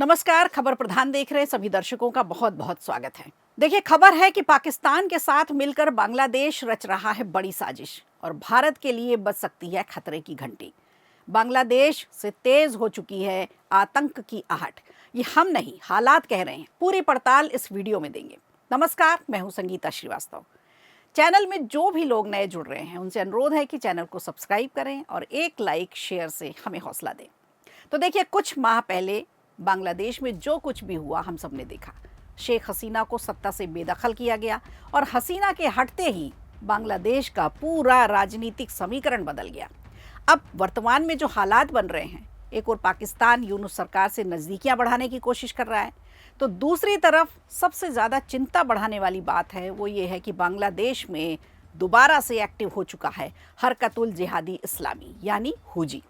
नमस्कार। खबर प्रधान देख रहे सभी दर्शकों का बहुत बहुत स्वागत है। देखिए, खबर है कि पाकिस्तान के साथ मिलकर बांग्लादेश रच रहा है बड़ी साजिश और भारत के लिए बज सकती है खतरे की घंटी। बांग्लादेश से तेज हो चुकी है आतंक की आहट। ये हम नहीं, हालात कह रहे हैं। पूरी पड़ताल इस वीडियो में देंगे। नमस्कार, मैं हूं संगीता श्रीवास्तव। चैनल में जो भी लोग नए जुड़ रहे हैं उनसे अनुरोध है कि चैनल को सब्सक्राइब करें और एक लाइक शेयर से हमें हौसला दें। तो देखिए, कुछ माह पहले बांग्लादेश में जो कुछ भी हुआ हम सब ने देखा। शेख हसीना को सत्ता से बेदखल किया गया और हसीना के हटते ही बांग्लादेश का पूरा राजनीतिक समीकरण बदल गया। अब वर्तमान में जो हालात बन रहे हैं, एक और पाकिस्तान यूनुस सरकार से नज़दीकियां बढ़ाने की कोशिश कर रहा है, तो दूसरी तरफ सबसे ज़्यादा चिंता बढ़ाने वाली बात है वो ये है कि बांग्लादेश में दोबारा से एक्टिव हो चुका है हरकतुल जिहादी इस्लामी यानी हुजी।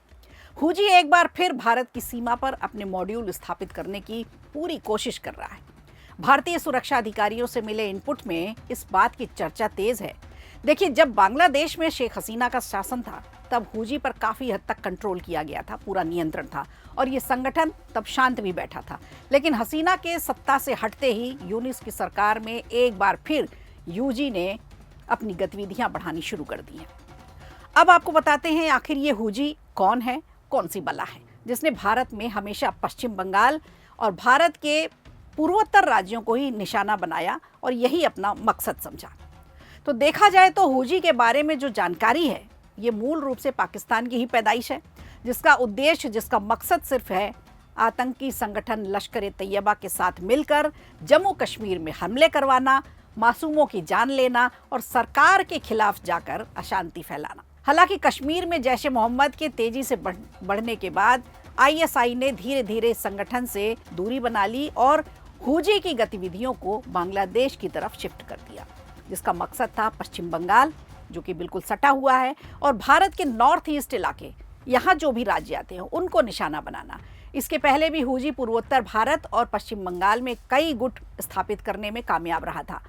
हुजी एक बार फिर भारत की सीमा पर अपने मॉड्यूल स्थापित करने की पूरी कोशिश कर रहा है। भारतीय सुरक्षा अधिकारियों से मिले इनपुट में इस बात की चर्चा तेज है। देखिए, जब बांग्लादेश में शेख हसीना का शासन था तब हुजी पर काफ़ी हद तक कंट्रोल किया गया था, पूरा नियंत्रण था और ये संगठन तब शांत भी बैठा था। लेकिन हसीना के सत्ता से हटते ही यूनुस की सरकार में एक बार फिर हुजी ने अपनी गतिविधियां बढ़ानी शुरू कर दी हैं। अब आपको बताते हैं आखिर ये हुजी कौन है, कौन सी बला है जिसने भारत में हमेशा पश्चिम बंगाल और भारत के पूर्वोत्तर राज्यों को ही निशाना बनाया और यही अपना मकसद समझा। तो देखा जाए तो हुजी के बारे में जो जानकारी है ये मूल रूप से पाकिस्तान की ही पैदाइश है, जिसका उद्देश्य, जिसका मकसद सिर्फ है आतंकी संगठन लश्कर ए तैयबा के साथ मिलकर जम्मू कश्मीर में हमले करवाना, मासूमों की जान लेना और सरकार के खिलाफ जाकर अशांति फैलाना। हालांकि कश्मीर में जैश ए मोहम्मद के तेजी से बढ़ने के बाद आईएसआई ने धीरे धीरे संगठन से दूरी बना ली और हुजी की गतिविधियों को बांग्लादेश की तरफ शिफ्ट कर दिया, जिसका मकसद था पश्चिम बंगाल, जो कि बिल्कुल सटा हुआ है, और भारत के नॉर्थ ईस्ट इलाके, यहाँ जो भी राज्य आते हैं उनको निशाना बनाना। इसके पहले भी हुजी पूर्वोत्तर भारत और पश्चिम बंगाल में कई गुट स्थापित करने में कामयाब रहा था।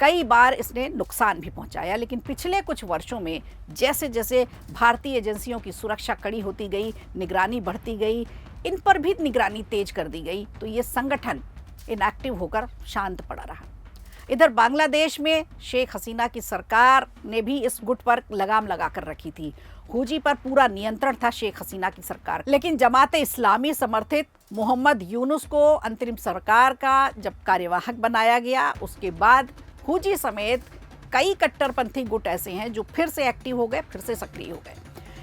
कई बार इसने नुकसान भी पहुंचाया, लेकिन पिछले कुछ वर्षों में जैसे जैसे भारतीय एजेंसियों की सुरक्षा कड़ी होती गई, निगरानी बढ़ती गई, इन पर भी निगरानी तेज कर दी गई, तो ये संगठन इनएक्टिव होकर शांत पड़ा रहा। इधर बांग्लादेश में शेख हसीना की सरकार ने भी इस गुट पर लगाम लगा कर रखी थी। हुजी पर पूरा नियंत्रण था शेख हसीना की सरकार, लेकिन जमात इस्लामी समर्थित मोहम्मद यूनुस को अंतरिम सरकार का जब कार्यवाहक बनाया गया, उसके बाद हुजी समेत कई कट्टरपंथी गुट ऐसे हैं जो फिर से एक्टिव हो गए, फिर से सक्रिय हो गए।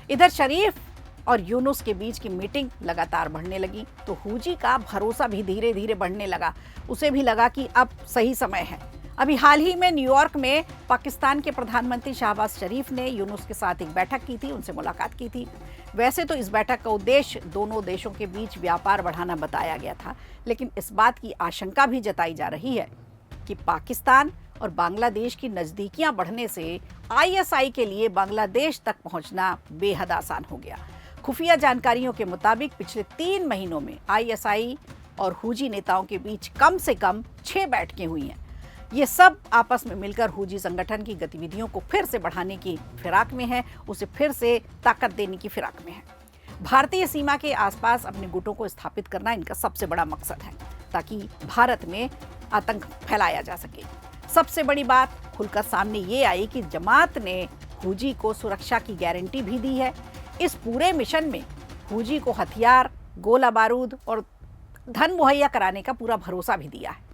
इधर शरीफ और यूनुस के बीच की मीटिंग लगातार बढ़ने लगी, तो हुजी का भरोसा भी धीरे धीरे बढ़ने लगा। उसे भी लगा कि अब सही समय है। अभी हाल ही में न्यूयॉर्क में पाकिस्तान के प्रधानमंत्री शहबाज शरीफ ने यूनुस के साथ एक बैठक की थी, उनसे मुलाकात की थी। वैसे तो इस बैठक का उद्देश्य दोनों देशों के बीच व्यापार बढ़ाना बताया गया था, लेकिन इस बात की आशंका भी जताई जा रही है कि पाकिस्तान और बांग्लादेश की नज़दीकियां बढ़ने से आईएसआई के लिए बांग्लादेश तक पहुंचना बेहद आसान हो गया। खुफिया जानकारियों के मुताबिक पिछले 3 महीनों में आईएसआई और हुजी नेताओं के बीच कम से कम 6 बैठकें हुई हैं। ये सब आपस में मिलकर हुजी संगठन की गतिविधियों को फिर से बढ़ाने की फिराक में है, उसे फिर से ताकत देने की फिराक में है। भारतीय सीमा के आसपास अपने गुटों को स्थापित करना इनका सबसे बड़ा मकसद है, ताकि भारत में आतंक फैलाया जा सके। सबसे बड़ी बात खुलकर सामने ये आई कि जमात ने हुजी को सुरक्षा की गारंटी भी दी है। इस पूरे मिशन में हुजी को हथियार, गोला बारूद और धन मुहैया कराने का पूरा भरोसा भी दिया है।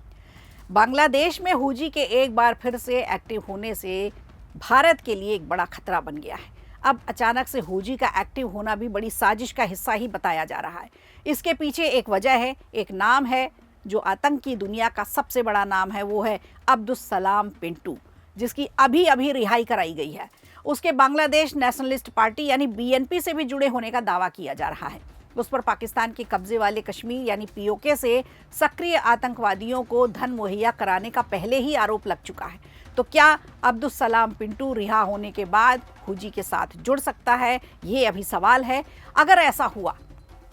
बांग्लादेश में हुजी के एक बार फिर से एक्टिव होने से भारत के लिए एक बड़ा खतरा बन गया है। अब अचानक से हुजी का एक्टिव होना भी बड़ी साजिश का हिस्सा ही बताया जा रहा है। इसके पीछे एक वजह है, एक नाम है जो आतंक की दुनिया का सबसे बड़ा नाम है, वो है अब्दुस सलाम पिंटू, जिसकी अभी अभी रिहाई कराई गई है। उसके बांग्लादेश नेशनलिस्ट पार्टी यानी बीएनपी से भी जुड़े होने का दावा किया जा रहा है। उस पर पाकिस्तान के कब्जे वाले कश्मीर यानी पीओके से सक्रिय आतंकवादियों को धन मुहैया कराने का पहले ही आरोप लग चुका है। तो क्या अब्दुस सलाम पिंटू रिहा होने के बाद हुजी के साथ जुड़ सकता है, ये अभी सवाल है। अगर ऐसा हुआ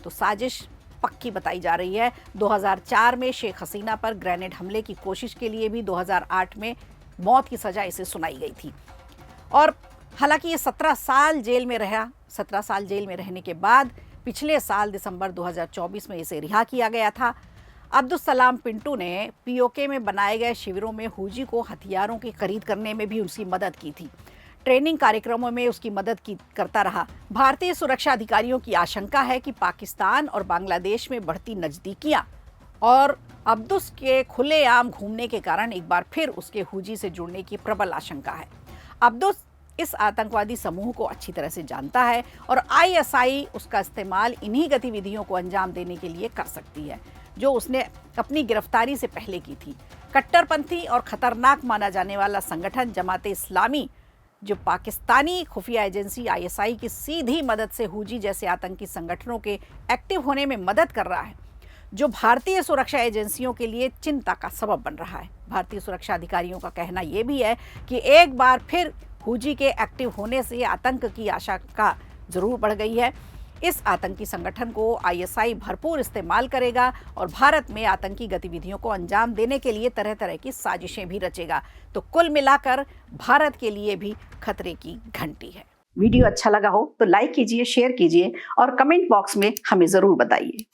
तो साजिश पक्की बताई जा रही है। 2004 में शेख हसीना पर ग्रेनेड हमले की कोशिश के लिए भी 2008 में मौत की सजा इसे सुनाई गई थी। और हालांकि ये 17 साल जेल में रहा। 17 साल जेल में रहने के बाद पिछले साल दिसंबर 2024 में इसे रिहा किया गया था। अब्दुल सलाम पिंटू ने पीओके में बनाए गए शिविरों में हूजी को हथियारों की खरीद करने में भी उसकी मदद की थी। ट्रेनिंग कार्यक्रमों में उसकी मदद करता रहा। भारतीय सुरक्षा अधिकारियों की आशंका है कि पाकिस्तान और बांग्लादेश में बढ़ती नजदीकियां और अब्दुस के खुलेआम घूमने के कारण एक बार फिर उसके हूजी से जुड़ने की प्रबल आशंका है। अब्दुस इस आतंकवादी समूह को अच्छी तरह से जानता है और आईएसआई उसका इस्तेमाल इन्हीं गतिविधियों को अंजाम देने के लिए कर सकती है जो उसने अपनी गिरफ्तारी से पहले की थी। कट्टरपंथी और खतरनाक माना जाने वाला संगठन जमाते इस्लामी, जो पाकिस्तानी खुफिया एजेंसी आईएसआई की सीधी मदद से हूजी जैसे आतंकी संगठनों के एक्टिव होने में मदद कर रहा है, जो भारतीय सुरक्षा एजेंसियों के लिए चिंता का सबब बन रहा है। भारतीय सुरक्षा अधिकारियों का कहना यह भी है कि एक बार फिर हूजी के एक्टिव होने से आतंक की आशंका जरूर बढ़ गई है। इस आतंकी संगठन को आईएसआई भरपूर इस्तेमाल करेगा और भारत में आतंकी गतिविधियों को अंजाम देने के लिए तरह तरह की साजिशें भी रचेगा। तो कुल मिलाकर भारत के लिए भी खतरे की घंटी है। वीडियो अच्छा लगा हो तो लाइक कीजिए, शेयर कीजिए और कमेंट बॉक्स में हमें जरूर बताइए।